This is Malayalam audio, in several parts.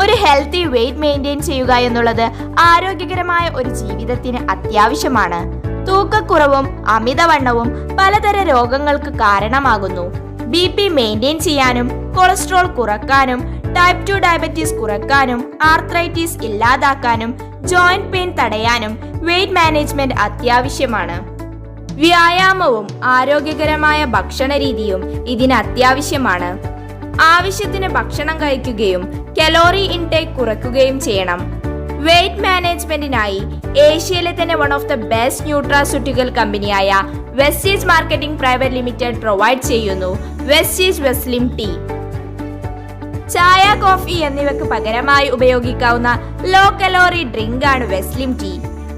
ഒരു ഹെൽത്തി വെയിറ്റ് മെയിൻറ്റെയിൻ ചെയ്യുക എന്നുള്ളത് ആരോഗ്യകരമായ ഒരു ജീവിതത്തിന് അത്യാവശ്യമാണ്. തൂക്കക്കുറവും അമിതവണ്ണവും പലതരം രോഗങ്ങൾക്ക് കാരണമാകുന്നു. BP മെയിൻറ്റെയിൻ ചെയ്യാനും കൊളസ്ട്രോൾ കുറക്കാനും ടൈപ്പ് 2 ഡയബറ്റീസ് കുറക്കാനും ആർത്രൈറ്റിസ് ഇല്ലാതാക്കാനും ജോയിന്റ് പെയിൻ തടയാനും വെയിറ്റ് മാനേജ്മെന്റ് അത്യാവശ്യമാണ്. വ്യായാമവും ആരോഗ്യകരമായ ഭക്ഷണ രീതിയും ഇതിന് അത്യാവശ്യമാണ്. ആവശ്യത്തിന് ഭക്ഷണം കഴിക്കുകയും കലോറി ഇൻടേക്ക് കുറയ്ക്കുകയും ചെയ്യണം. വെയിറ്റ് മാനേജ്മെന്റിനായി ഏഷ്യയിലെ തന്നെ one of the best nutraceutical കമ്പനിയായ Vestige marketing private limited provide ചെയ്യുന്നു വെസ്റ്റീജ് വെസ്ലിം ടീ. ചായ, കോഫി എന്നിവയ്ക്ക് പകരമായി ഉപയോഗിക്കാവുന്ന ലോ കലോറി ഡ്രിങ്ക് ആണ് വെസ്ലിം ടീ.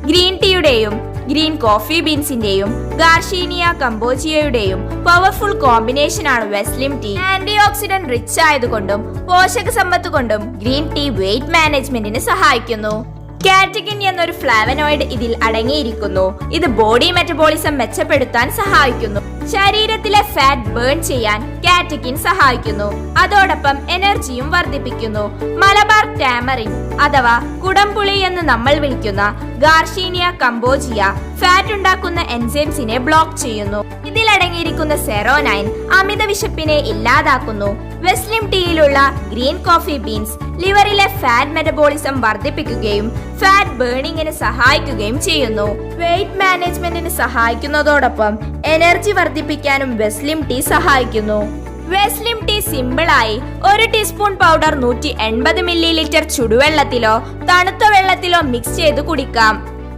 ഗ്രീൻ ടീയുടെയും ഗ്രീൻ കോഫി ബീൻസിന്റെയും ഗാർഷീനിയ കംബോജിയയുടെയും പവർഫുൾ കോമ്പിനേഷൻ ആണ് Veslim tea. Antioxidant rich ആയതുകൊണ്ടും പോഷക സമ്പത്ത് കൊണ്ടും ഗ്രീൻ ടീ വെയിറ്റ് മാനേജ്മെന്റിന് സഹായിക്കുന്നു. കാറ്റകിൻ എന്നൊരു ഫ്ലാവനോയിഡ് ഇതിൽ അടങ്ങിയിരിക്കുന്നു. ഇത് ബോഡി മെറ്റബോളിസം മെച്ചപ്പെടുത്താൻ സഹായിക്കുന്നു. ശരീരത്തിലെ ഫാറ്റ് ബേൺ ചെയ്യാൻ കാറ്റകിൻ സഹായിക്കുന്നു. അതോടൊപ്പം എനർജിയും വർദ്ധിപ്പിക്കുന്നു. മലബാർ ടാമറിൻ അഥവാ കുടംപുളി എന്ന് നമ്മൾ വിളിക്കുന്ന ഗാർഷീനിയ കംബോജിയ ഫാറ്റ് ഉണ്ടാക്കുന്ന എൻസൈംസിനെ ബ്ലോക്ക് ചെയ്യുന്നു. ഇതിലടങ്ങിയിരിക്കുന്ന സെറോനൈൻ അമിത വിശപ്പിനെ ഇല്ലാതാക്കുന്നു. വെസ്ലിം ടീയിലുള്ള ഗ്രീൻ കോഫി ബീൻസ് ലിവറിലെ ഫാറ്റ് മെറ്റബോളിസം വർദ്ധിപ്പിക്കുകയും ഫാറ്റ് ബേണിങ്ങിന് സഹായിക്കുകയും ചെയ്യുന്നു. വെയിറ്റ് മാനേജ്മെന്റിന് സഹായിക്കുന്നതോടൊപ്പം എനർജി വർദ്ധിപ്പിക്കാനും വെസ്ലിം ടീ സഹായിക്കുന്നു. വെസ്ലിം ടീ സിമ്പിളായി 1 ടീസ്പൂൺ പൗഡർ 180 മില്ലി ചുടുവെള്ളത്തിലോ തണുത്ത വെള്ളത്തിലോ മിക്സ് ചെയ്ത് കുടിക്കാം.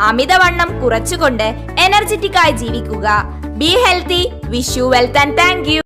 അമിതവണ്ണം കുറച്ചുകൊണ്ട് എനർജറ്റിക് ആയി ജീവിക്കുക. Be healthy. Wish you wealth and thank you.